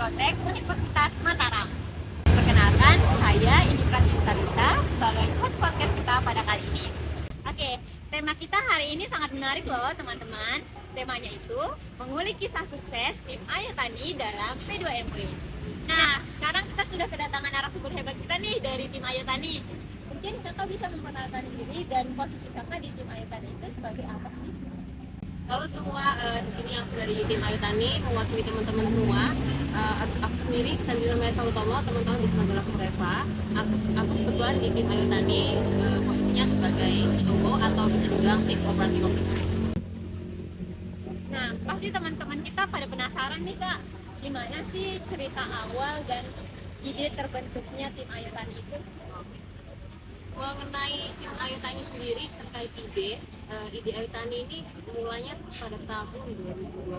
Protek Universitas Mataram. Perkenalkan, saya Indi Pratista sebagai host podcast kita pada kali ini. Oke, tema kita hari ini sangat menarik loh teman-teman. Temanya itu mengulik kisah sukses tim Ayu Tani dalam P2MW. Nah, sekarang kita sudah kedatangan narasumber hebat kita nih dari tim Ayu Tani. Mungkin kakak bisa memperkenalkan diri dan posisi kakak di tim Ayu Tani itu sebagai apa sih? Halo semua, di sini aku dari tim Ayu Tani mewakili teman-teman semua. Aku sendiri Sandrina Meta Utomo, teman-teman di Magelang Reva. Aku kebetulan di tim Ayu Tani, posisinya sebagai CEO atau bisa dibilang Chief Operating Officer. Nah, pasti teman-teman kita pada penasaran nih kak, gimana sih cerita awal dan ide terbentuknya tim Ayu Tani itu? Mengenai tim Ayu Tani sendiri terkait ide Ayu Tani ini mulanya pada tahun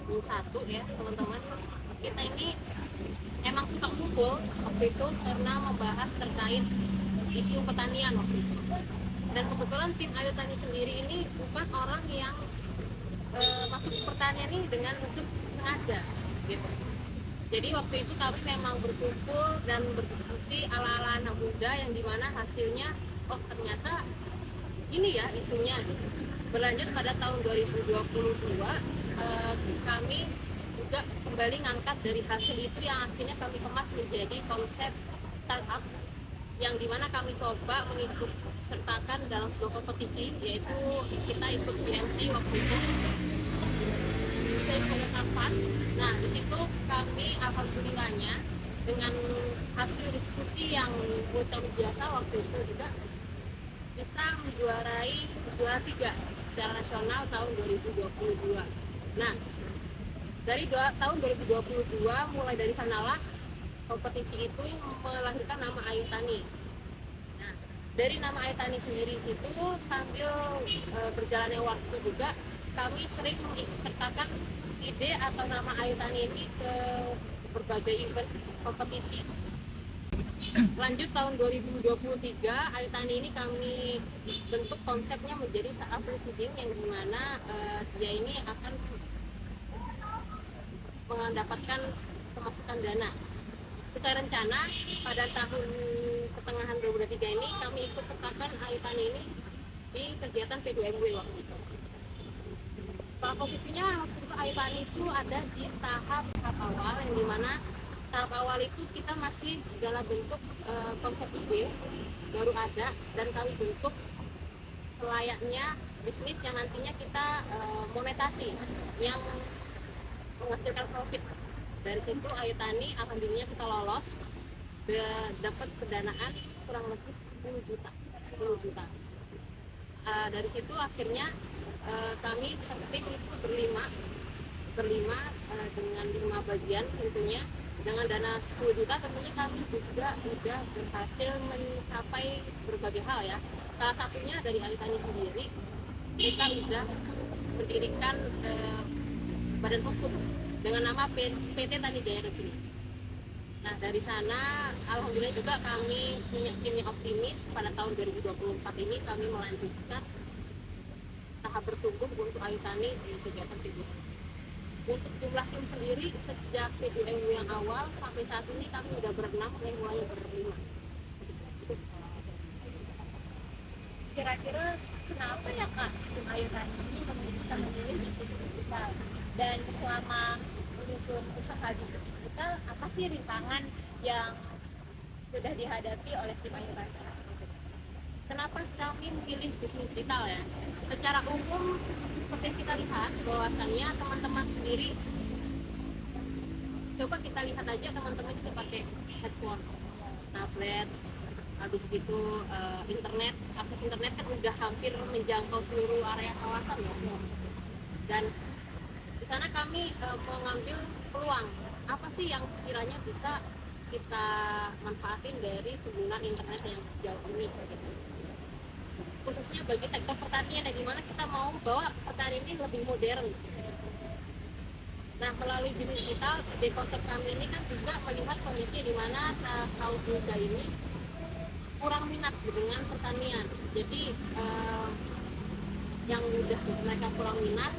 2021 ya teman-teman. Kita ini emang suka kumpul waktu itu karena membahas terkait isu pertanian waktu itu. Dan kebetulan tim Ayu Tani sendiri ini bukan orang yang masuk ke pertanian ini dengan unsur sengaja gitu. Jadi waktu itu kami memang berkumpul dan berdiskusi ala-ala anak muda yang dimana hasilnya oh ternyata ini ya isunya gitu. Berlanjut pada tahun 2022 kami juga kembali ngangkat dari hasil itu yang akhirnya kami kemas menjadi konsep startup yang dimana kami coba mengikut sertakan dalam sebuah kompetisi, yaitu kita ikut BMC waktu itu kapan. Nah di situ kami alhamdulillahnya dengan hasil diskusi yang luar biasa waktu itu juga bisa menjuarai juara 3 secara nasional tahun 2022. Nah dari tahun 2022 mulai dari sanalah kompetisi itu melahirkan nama Ayu Tani. Nah dari nama Ayu Tani sendiri situ sambil berjalannya waktu juga kami sering mengikutsertakan ide atau nama Ayu Tani ini ke berbagai event kompetisi. Lanjut tahun 2023 Ayu Tani ini kami bentuk konsepnya menjadi startup residing yang dimana dia ini akan mendapatkan pemasukan dana sesuai rencana. Pada tahun pertengahan 2023 ini kami ikut sertakan Ayu Tani ini di kegiatan P2MW waktu itu. Posisinya waktu itu Ayu Tani itu ada di tahap awal yang dimana tahap awal itu kita masih dalam bentuk konsep ide baru ada dan kami bentuk selayaknya bisnis yang nantinya kita monetasi yang menghasilkan profit. Dari situ Ayu Tani alhamdulillah kita lolos dapat pendanaan kurang lebih 10 juta. Dari situ akhirnya kami tim itu berlima dengan 5 bagian tentunya. Dengan dana 10 juta tentunya kami juga sudah berhasil mencapai berbagai hal ya. Salah satunya dari Ayu Tani sendiri, kita sudah mendirikan badan hukum dengan nama PT Tani Jaya Negeri. Nah dari sana alhamdulillah juga kami punya tim yang optimis. Pada tahun 2024 ini kami melanjutkan tahap bertumbuh untuk Ayu Tani di kegiatan P2. Untuk jumlah tim sendiri sejak P2MW yang awal sampai saat ini kami sudah berenam dan mulai berlima. Kira-kira kenapa ya kak tim Ayu Tani ini bisa memilih bisnis digital? Dan selama menyusun usaha bisnis digital, apa sih rintangan yang sudah dihadapi oleh tim Ayu Tani? Kenapa kami memilih bisnis digital ya? Secara umum seperti kita lihat bahwasannya teman-teman sendiri, coba kita lihat aja teman-teman itu pakai headphone, tablet, habis itu internet, akses internet kan udah hampir menjangkau seluruh area kawasan ya. Dan di sana kami mengambil peluang apa sih yang sekiranya bisa kita manfaatin dari penggunaan internet yang sejauh ini gitu. Khususnya bagi sektor pertanian yang dimana kita mau bawa pertanian ini lebih modern. Nah melalui bisnis digital, ide konsep kami ini kan juga melihat kondisi di mana kaum muda ini kurang minat dengan pertanian. Jadi yang mudah mereka kurang minat,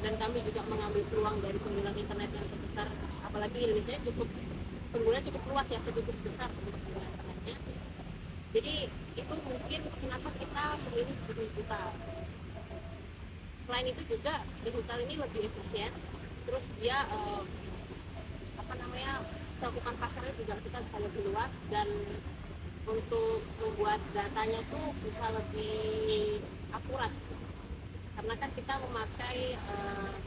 dan kami juga mengambil peluang dari penggunaan internet yang terbesar, apalagi Indonesia cukup pengguna cukup luas ya, cukup besar untuk pengguna internetnya. Jadi itu mungkin kenapa kita memilih digital. Selain itu juga digital ini lebih efisien, terus dia cakupan pasarnya juga kita bisa lebih luas, dan untuk membuat datanya tuh bisa lebih akurat karena kan kita memakai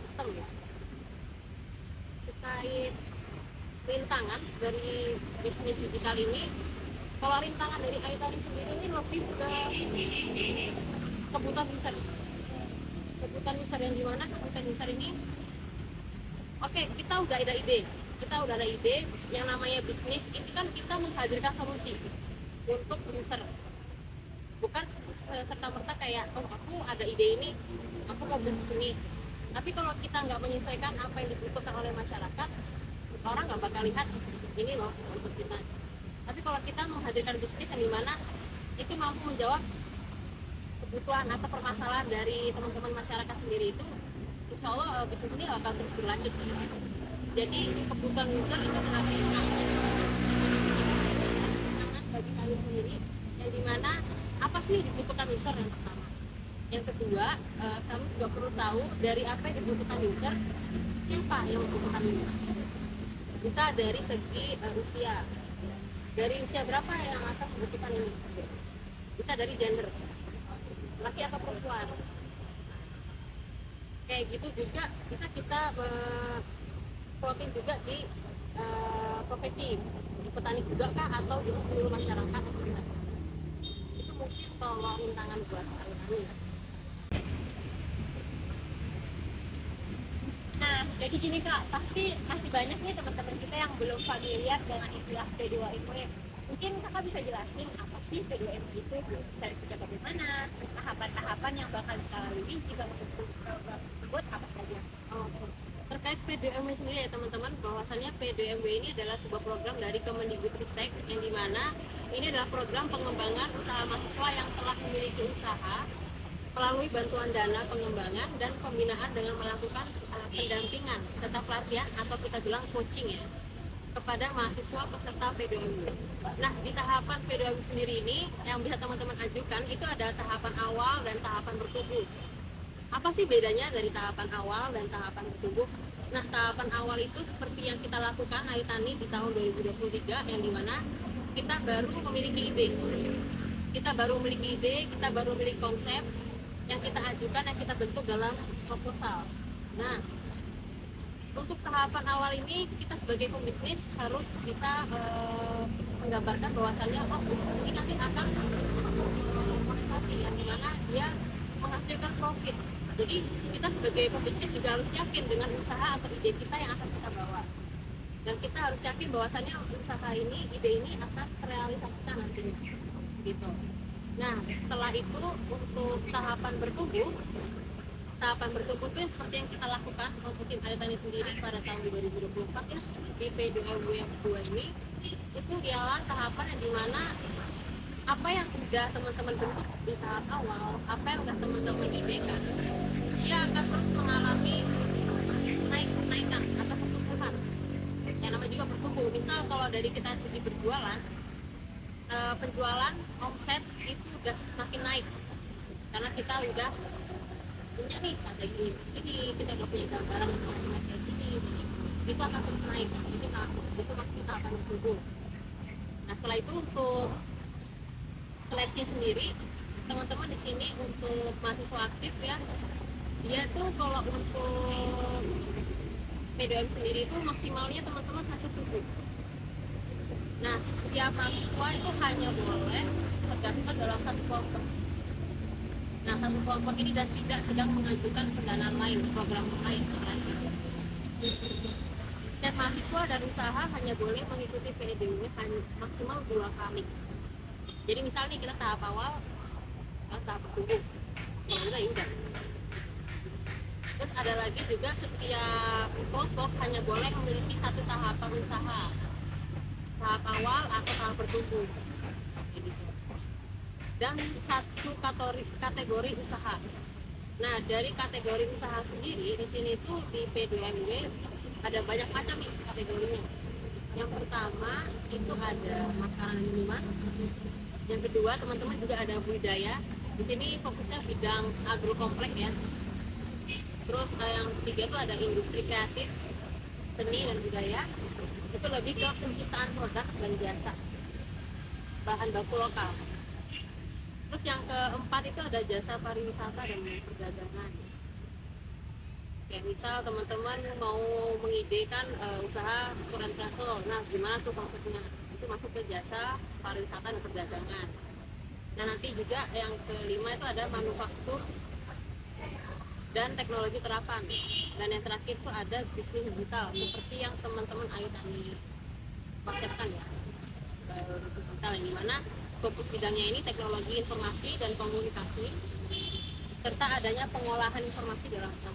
sistem ya. Terkait rintangan dari bisnis digital ini, kalau rintangan dari Ayu Tani sendiri ini lebih ke kebutuhan user yang dimana kebutuhan user ini kita udah ada ide yang namanya bisnis. Ini kan kita menghadirkan solusi untuk user, bukan serta-merta kayak aku ada ide ini, aku mau bisnis ini. Tapi kalau kita nggak menyesuaikan apa yang dibutuhkan oleh masyarakat, orang nggak bakal lihat ini loh bisnis kita. Tapi kalau kita menghadirkan bisnis yang dimana itu mampu menjawab kebutuhan atau permasalahan dari teman-teman masyarakat sendiri, itu insya Allah bisnis ini akan terus berlanjut. Jadi kebutuhan user itu menjadi tantangan bagi kami sendiri, yang dimana apa sih yang dibutuhkan user yang pertama. Yang kedua, kami juga perlu tahu dari apa yang dibutuhkan user, siapa yang membutuhkan user. Bisa dari segi usia, dari usia berapa yang akan membutuhkan ini. Bisa dari gender, laki atau perempuan. Kayak gitu juga bisa kita plotin juga di profesi petani juga kah, atau di seluruh masyarakat atau gimana. Itu mungkin kalau rintangan buat kami. Nah, jadi gini Kak, pasti masih banyak nih teman-teman kita yang belum familiar dengan istilah P2MW. Mungkin Kakak bisa jelasin apa sih P2MW itu, dari sejak bagaimana, tahapan-tahapan yang bakal kita lalui jika membentuk program tersebut apa saja. Terkait P2MW sendiri ya teman-teman, bahwasannya P2MW ini adalah sebuah program dari Kemendikbudristek, yang dimana ini adalah program pengembangan usaha mahasiswa yang telah memiliki usaha melalui bantuan dana pengembangan dan pembinaan dengan melakukan pendampingan serta pelatihan atau kita bilang coaching ya kepada mahasiswa peserta P2MW. Nah, di tahapan P2MW sendiri ini yang bisa teman-teman ajukan itu ada tahapan awal dan tahapan bertumbuh. Apa sih bedanya dari tahapan awal dan tahapan bertumbuh? Nah, tahapan awal itu seperti yang kita lakukan Ayu Tani di tahun 2023, yang dimana kita baru memiliki ide, kita baru memiliki konsep yang kita ajukan, yang kita bentuk dalam proposal. Nah, untuk tahapan awal ini kita sebagai pembisnis harus bisa menggambarkan bahwasannya bisnis ini nanti akan monetisasi, yang dimana dia menghasilkan profit. Jadi kita sebagai pembisnis juga harus yakin dengan usaha atau ide kita yang akan kita bawa, dan kita harus yakin bahwasannya usaha ini, ide ini akan terrealisasikan nantinya gitu. Nah, setelah itu untuk tahapan bertumbuh itu seperti yang kita lakukan untuk tim Ayu Tani sendiri pada tahun 2024 ya, di P2MW 2 ini, itu ialah tahapan yang dimana apa yang udah teman-teman bentuk di tahap awal, apa yang udah teman-teman idekan, dia akan terus mengalami kenaikan atau pertumbuhan. Yang namanya juga bertumbuh. Misal kalau dari kita segi berjualan, penjualan omset itu udah semakin naik karena kita udah punya nih strategi ini, kita udah punya gambaran kayak gini, itu akan terus naik. Itu pasti kita akan bertumbuh. Nah, setelah itu untuk seleksi sendiri, teman-teman di sini untuk mahasiswa aktif ya, dia tuh kalau untuk PDM sendiri itu maksimalnya teman-teman semester 7. Nah, setiap mahasiswa itu hanya boleh terdaftar dalam satu kelompok. Nah, satu kelompok ini dan tidak sedang mengajukan pendanaan lain, program lain. Setiap mahasiswa dan usaha hanya boleh mengikuti PDW maksimal 2 kali. Jadi misalnya kita tahap awal, sekarang tahap bertumbuh, udah. Terus ada lagi juga setiap kelompok hanya boleh memiliki satu tahapan usaha, tahap awal atau tahap bertumbuh, gitu. Dan satu kategori usaha. Nah, dari kategori usaha sendiri di sini tuh di P2MW ada banyak macam nih kategorinya. Yang pertama itu ada makanan dan minuman. Yang kedua teman-teman juga ada budidaya. Di sini fokusnya bidang agro kompleks ya. Terus yang ketiga itu ada industri kreatif, seni dan budaya. Itu lebih ke penciptaan produk dan jasa, bahan baku lokal. Terus yang keempat itu ada jasa pariwisata dan perdagangan. Kayak misal teman-teman mau mengidekan usaha tour and travel, nah gimana tuh konsepnya? Itu masuk ke jasa pariwisata dan perdagangan. Nah nanti juga yang kelima itu ada manufaktur dan teknologi terapan. Dan yang terakhir itu ada bisnis digital seperti yang teman-teman Ayu Tani konsepkan ya, digital yang dimana fokus bidangnya ini teknologi informasi dan komunikasi serta adanya pengolahan informasi dalam sistem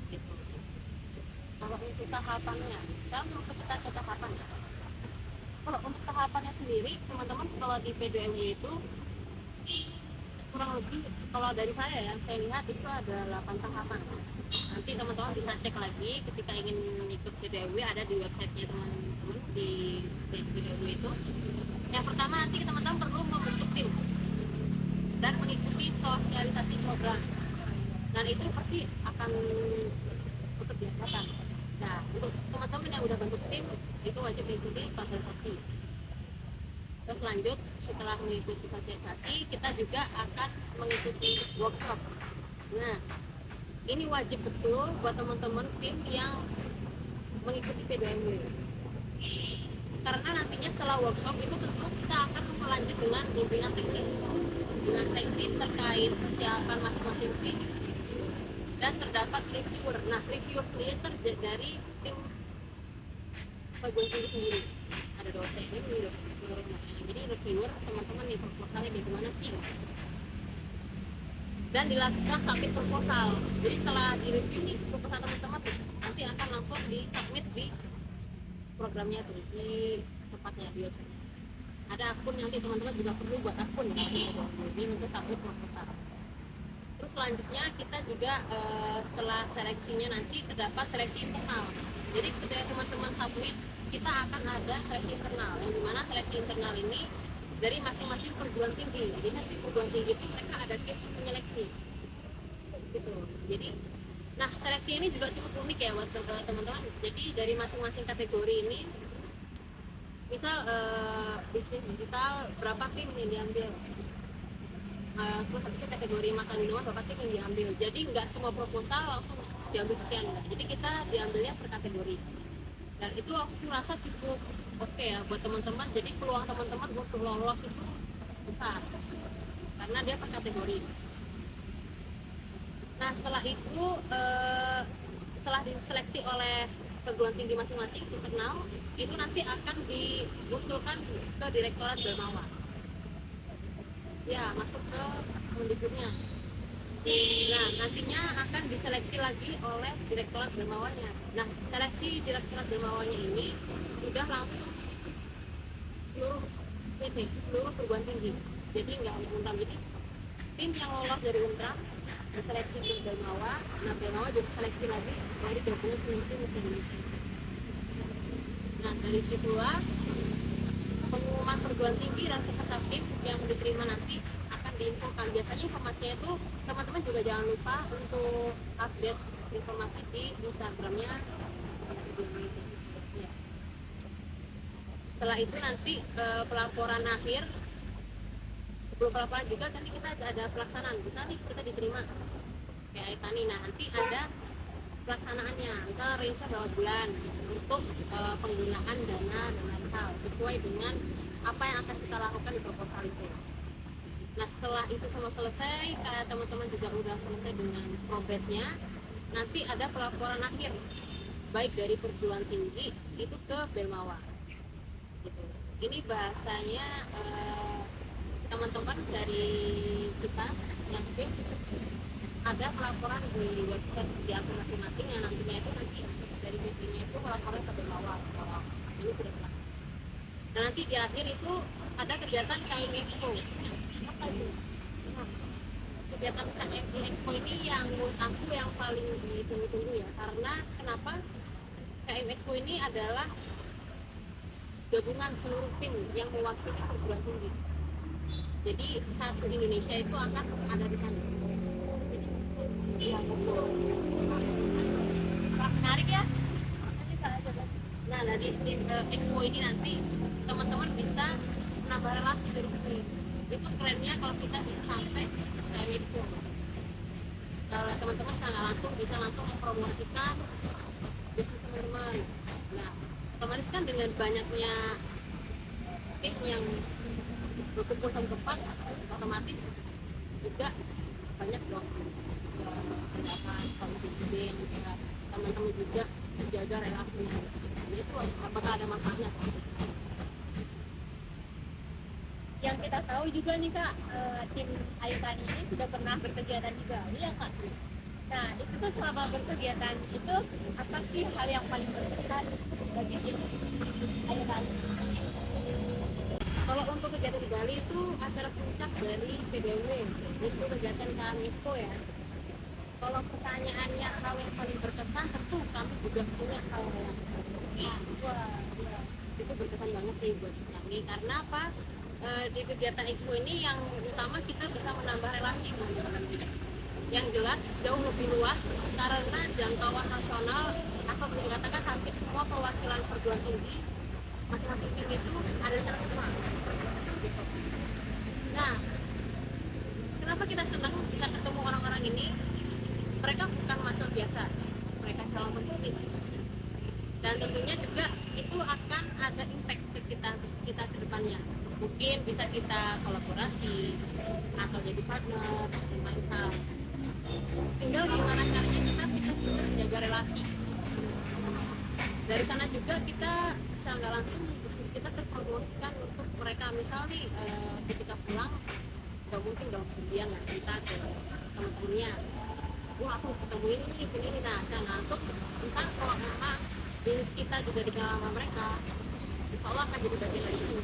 gitu. Kalau untuk tahapannya, sekarang masuk kita ke tahapannya. Kalau untuk tahapannya sendiri, teman-teman kalau di P2MW itu kurang lebih, kalau dari saya lihat itu ada 8 tahapan. Nanti teman-teman bisa cek lagi ketika ingin ikut P2MW, ada di websitenya teman-teman di P2MW itu. Yang pertama nanti teman-teman perlu membentuk tim dan mengikuti sosialisasi program. Dan itu pasti akan untuk dilakukan. Nah, untuk teman-teman yang udah bentuk tim, itu wajib mengikuti sosialisasi. Terus lanjut, setelah mengikuti sosialisasi, kita juga akan mengikuti workshop. Nah, ini wajib betul buat teman-teman tim yang mengikuti P2MW. Karena nantinya setelah workshop itu tentu kita akan melanjut dengan bimbingan teknis terkait persiapan masing-masing tim, dan terdapat reviewer. Nah, reviewer sendiri terdiri dari tim perguruan tinggi sendiri. Ada dosen ini, jadi reviewer teman-teman nih proposalnya bagaimana sih, dan dilakukan submit proposal. Jadi setelah direview nih proposal teman-teman nanti akan langsung di submit di programnya tuh, di tempatnya biasanya ada akun. Nanti teman-teman juga perlu buat akun ya ini untuk submit proposal. Terus selanjutnya kita juga setelah seleksinya nanti terdapat seleksi internal. Jadi ketika teman-teman submit, kita akan ada seleksi internal, yang dimana seleksi internal ini dari masing-masing perguruan tinggi. Jadi nanti perguruan tinggi itu mereka ada tim penyeleksi gitu. Jadi nah, seleksi ini juga cukup unik ya buat teman-teman. Jadi dari masing-masing kategori ini, misal bisnis digital berapa tim yang diambil, terus habis itu kategori makanan minuman berapa tim yang diambil. Jadi nggak semua proposal langsung diambil sekian, jadi kita diambilnya per kategori. Dan itu aku rasa cukup oke ya buat teman-teman. Jadi peluang teman-teman untuk lolos itu besar karena dia per kategori. Nah setelah itu setelah diseleksi oleh perguruan tinggi masing-masing internal, itu nanti akan diusulkan ke Direktorat Bermawa. Ya, masuk ke Mendikbudnya. Nah, nantinya akan diseleksi lagi oleh Direktorat Bermawanya. Nah, seleksi Direktorat Bermawanya ini sudah langsung seluruh PT, seluruh perguruan tinggi. Jadi nggak hanya Unram, jadi tim yang lolos dari Unram diseleksi ke Bermawa. Nah, Bermawa juga seleksi lagi dari gabungan Universitas Indonesia. Nah, dari situlah pengumuman perguruan tinggi dan peserta tim yang diterima nanti akan diinfokan. Biasanya informasinya itu teman-teman juga jangan lupa untuk update informasi di Instagramnya. Ya. Setelah itu nanti pelaporan akhir. Sebelum pelaporan juga nanti kita ada pelaksanaan. Misalnya nih kita diterima kayak tani, nah nanti ada pelaksanaannya. Misalnya range berapa bulan untuk penggunaan dana dan lain hal sesuai dengan apa yang akan kita lakukan di proposal itu. Nah setelah itu semua selesai, kayak teman-teman juga udah selesai dengan progresnya, nanti ada pelaporan akhir baik dari perguruan tinggi itu ke Belmawa gitu. Ini bahasanya teman-teman dari kita yang tim ada pelaporan di website di akun masing-masing yang nantinya itu nanti dari BP-nya itu pelaporan ke Belmawa. Ini sudah pernah. Dan nanti di akhir itu ada kegiatan KM Expo. Apa itu? Nah, kegiatan KM Expo ini yang menurut aku yang paling ditunggu-tunggu ya. Karena kenapa? KM Expo ini adalah gabungan seluruh tim yang mewakili perguruan tinggi. Jadi satu Indonesia itu akan ada di sana. Ya betul. Sangat menarik ya. Nanti Kak coba. Nah dari expo ini nanti teman-teman bisa menambah relasi dari sini. Itu kerennya kalau kita bisa sampai ke expo. Kalau teman-teman secara langsung bisa langsung mempromosikan bisnis teman-teman. Nah otomatis kan dengan banyaknya tim yang berkumpul satu tempat, otomatis juga banyak dong pendapat kompetisi yang bisa teman-teman juga menjaga relasinya. Jadi itu apakah ada manfaatnya? Yang kita tahu juga nih Kak, tim Ayu Tani ini sudah pernah berkegiatan di Bali ya Kak. Nah itu tuh selama berkegiatan itu apa sih hal yang paling berkesan bagi tim Ayu Tani? Kalau untuk kegiatan di Bali itu acara puncak dari PBW, itu kegiatan KM Expo ya. Kalau pertanyaannya hal yang paling berkesan, tentu kami juga punya hal yang Wah, iya. itu berkesan banget sih buat kami. Karena apa? Di kegiatan Expo ini yang utama kita bisa menambah relasi teman-teman. Yang jelas jauh lebih luas karena jangkauan nasional atau bisa dikatakan hampir semua perwakilan perguruan tinggi masing-masing tim itu ada di sana semua. Gitu. Nah, kenapa kita senang bisa ketemu orang-orang ini? Mereka bukan mahasiswa biasa, mereka calon pebisnis. Dan tentunya juga itu akan ada impact ke kita ke depannya. Mungkin bisa kita kolaborasi atau jadi partner dan lain hal. Tinggal gimana caranya kita bisa menjaga relasi. Dari sana juga kita bisa nggak langsung bisnis kita terpromosikan untuk mereka. Misal nih ketika pulang nggak mungkin dong kemudian lah kita ke teman-temannya, wah aku ketemu ini. Nah untuk entah kalau memang bisnis kita juga dikenal sama mereka, insya Allah akan jadi bagian dari itu.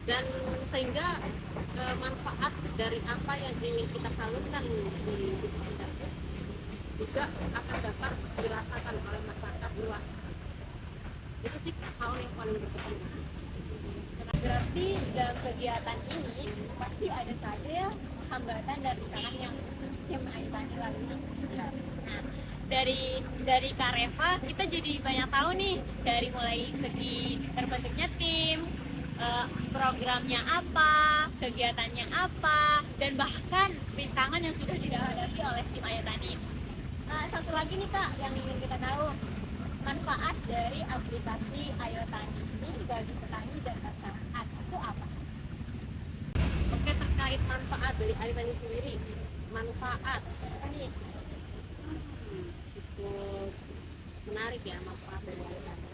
Dan sehingga manfaat dari apa yang ingin kita salurkan di bisnis kita juga akan dapat dirasakan oleh masyarakat luas. Itu sih hal yang paling berkesan. Berarti dalam kegiatan ini pasti ada saja ya hambatan dan rintangan yang tim Ayu Tani lalui. Nah, dari Kak Reva kita jadi banyak tahu nih dari mulai segi terbentuknya tim, programnya apa, kegiatannya apa, dan bahkan rintangan yang sudah dihadapi oleh tim Ayu Tani. Nah, satu lagi nih Kak yang ingin kita tahu, manfaat dari aplikasi Ayu Tani ini bagi petani dan masyarakat itu apa sih? Oke, terkait manfaat dari Ayu Tani sendiri, manfaat Ini cukup menarik ya manfaat dari Ayu Tani.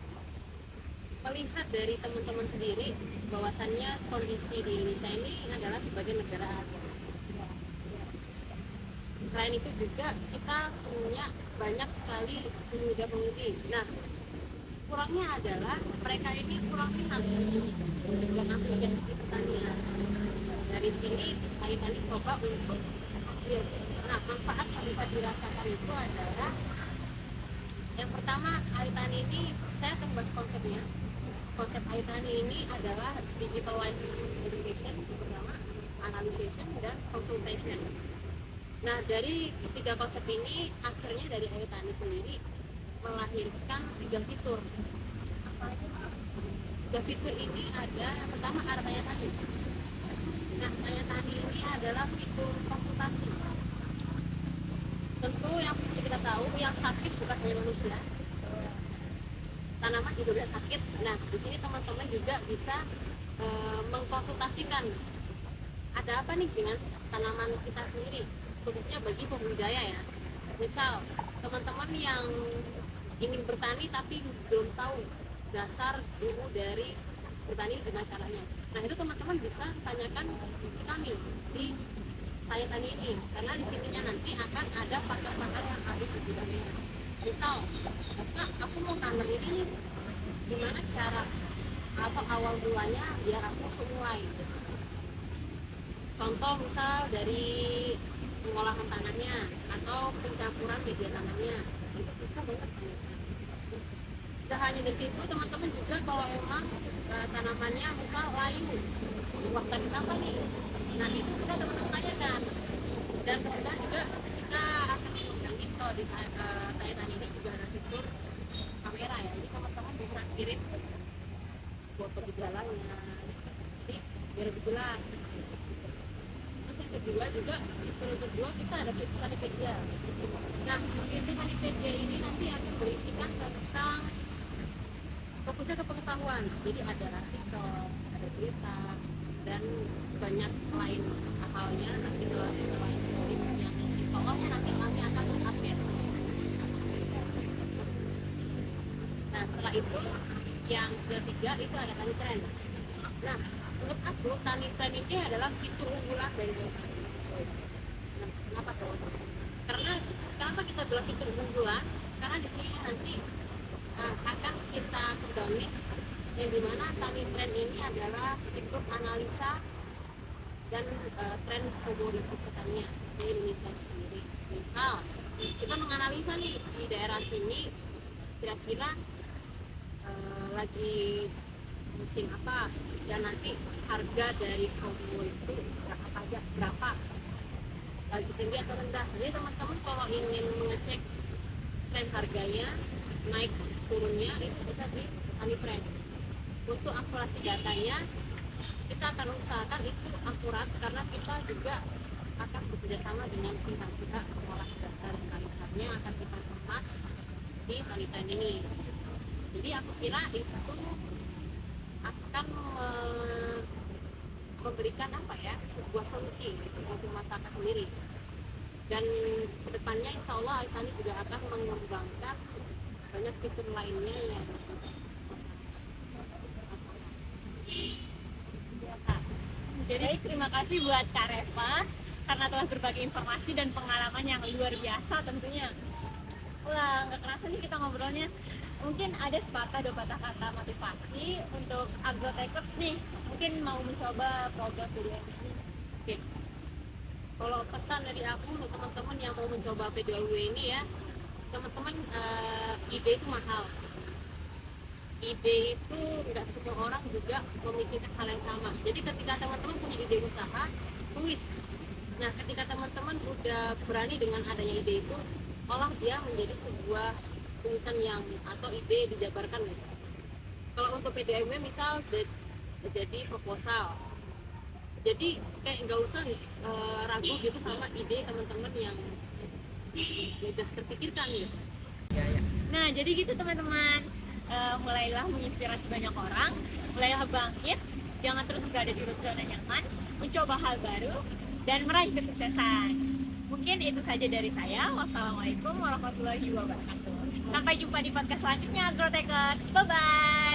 Melihat dari teman-teman sendiri bahwasannya kondisi di Indonesia ini adalah sebagai negara agraris. Selain itu juga kita punya banyak sekali pemuda-pemudi. Nah, kurangnya adalah mereka ini kurang minat dengan aplikasi pertanian. Dari sini Ayu Tani coba untuk ambil. Nah, manfaat yang bisa dirasakan itu adalah yang pertama, Ayu Tani ini saya akan bahas konsepnya. Konsep Ayu Tani ini adalah digitalized education, pertama, analyzation dan consultation. Nah, dari tiga konsep ini akhirnya dari Ayu Tani sendiri melahirkan 3 fitur. Apa aja? 3 fitur ini ada, yang pertama ada Tanya Tani. Nah, Tanya Tani ini adalah fitur konsultasi. Tentu yang kita tahu yang sakit bukan hanya manusia, tanaman juga sakit. Nah, di sini teman-teman juga bisa mengkonsultasikan ada apa nih dengan tanaman kita sendiri, khususnya bagi pembudidaya ya. Misal teman-teman yang ingin bertani tapi belum tahu dasar ilmu dari bertani dengan caranya, nah itu teman-teman bisa tanyakan ke kami di Ayu Tani ini, karena di situnya nanti akan ada pakar-pakar yang ahli di bidangnya. Misal, Kak, aku mau tanam ini, gimana cara atau awal mulanya biar aku mulai. Contoh misal dari pengolahan tanahnya atau pencampuran media tanamnya, itu bisa banget. Tidak hanya dari situ, teman-teman juga kalau emang tanamannya misal layu, wah sakit apa nih, nah itu kita teman-teman tanyakan. Dan kemudian juga kita akan mengundangin kalau di Titan ini juga ada fitur kamera ya, jadi teman-teman bisa kirim foto gejalanya, jadi biar lebih jelas. Terus yang kedua juga, fitur kedua kita ada fitur Tanipedia. Nah, fitur Tanipedia ini nanti akan berisikan tentang fokusnya ke pengetahuan, jadi ada artikel, ada berita, dan banyak lain halnya, artikel lain yang insyaallah nanti kami akan mengupdate. Nah, setelah itu yang ketiga itu ada Tani Trend. Nah, menurut aku Tani Trend ini adalah fitur unggulan dari website. Nah, kenapa tuh? Karena kenapa kita bilang fitur unggulan? Karena di sini nanti akan kita kembali yang dimana Tani Trend ini adalah fitur analisa dan tren komoditas pertanian di Indonesia sendiri. Misal kita menganalisa nih di daerah sini kira-kira lagi musim apa, dan nanti harga dari komoditas itu berapa, lagi tinggi atau rendah. Jadi teman-teman kalau ingin mengecek tren harganya naik turunnya itu bisa di Tani Trend. Untuk akurasi datanya kita akan usahakan itu akurat, karena kita juga akan bekerjasama dengan pihak-pihak pengolah data dan lain-lainnya yang akan kita kemas di Tani Trend ini. Jadi aku kira itu akan memberikan apa ya, sebuah solusi gitu, untuk masyarakat sendiri. Dan kedepannya insya Allah Tani juga akan mengembangkan banyak fitur lainnya yang Jadi terima kasih buat Kak Reva karena telah berbagi informasi dan pengalaman yang luar biasa tentunya. Wah, nggak kerasa nih kita ngobrolnya. Mungkin ada sepatah dua patah kata motivasi untuk agrotekers nih, mungkin mau mencoba program PDIW ini. Oke. Kalau pesan dari aku untuk teman-teman yang mau mencoba PDIW ini ya, teman-teman, ide itu mahal. Ide itu nggak semua orang juga memikirkan hal yang sama. Jadi ketika teman-teman punya ide usaha, tulis. Nah, ketika teman-teman udah berani dengan adanya ide itu, olah dia menjadi sebuah tulisan yang atau ide dijabarkan gitu. Kalau untuk PDIW misal jadi proposal, jadi kayak nggak usah ragu gitu sama ide teman-teman yang udah terpikirkan gitu. Nah, jadi gitu teman-teman. Mulailah menginspirasi banyak orang, mulailah bangkit, jangan terus berada di zona nyaman, mencoba hal baru, dan meraih kesuksesan. Mungkin itu saja dari saya. Wassalamualaikum warahmatullahi wabarakatuh. Sampai jumpa di podcast selanjutnya, Agrotekers. Bye-bye.